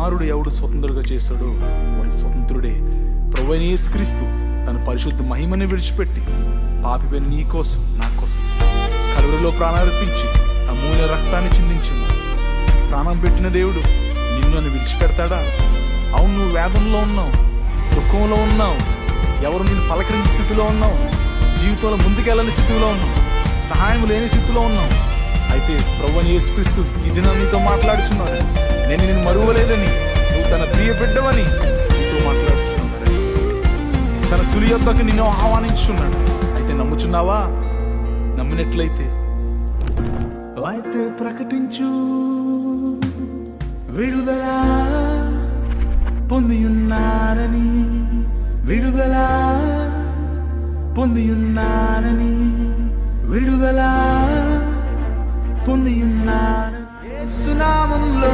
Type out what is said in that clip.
కుమారుడు ఎవడు స్వతంత్రుడుగా చేశాడో వాడు స్వతంత్రుడే. ప్రభువైన యేసుక్రీస్తు తన పరిశుద్ధ మహిమని విడిచిపెట్టి పాపిపైన నీ కోసం నా కోసం కలువరిలో ప్రాణార్పించి అమూల్య రక్తాన్ని చిందించున్నాడు. ప్రాణం పెట్టిన దేవుడు నిన్ను విడిచిపెడతాడా? అవును, నువ్వు వేదంలో ఉన్నావు, దుఃఖంలో ఉన్నావు, ఎవరు నిన్ను పలకరించే స్థితిలో ఉన్నావు, జీవితంలో ముందుకెళ్ళని స్థితిలో ఉన్నావు, సహాయం లేని స్థితిలో ఉన్నావు. అయితే ప్రభువైన యేసుక్రీస్తు ఈ దినం నీతో మాట్లాడుచున్నాడు. నేను నిన్ను మరువలేదని, నువ్వు తన ప్రియ బిడ్డవని నీతో మాట్లాడుచున్నాడు. తన సురి యొద్దకు నిన్ను ఆహ్వానించున్నాడు. అయితే నమ్ముచున్నావా? నమ్మినట్లయితే అయితే ప్రకటించు, విడుదల పొందియున్నానని, విడుదల పొందియున్నానని, విడుదల పొందియున్నానని. యేసు నామములో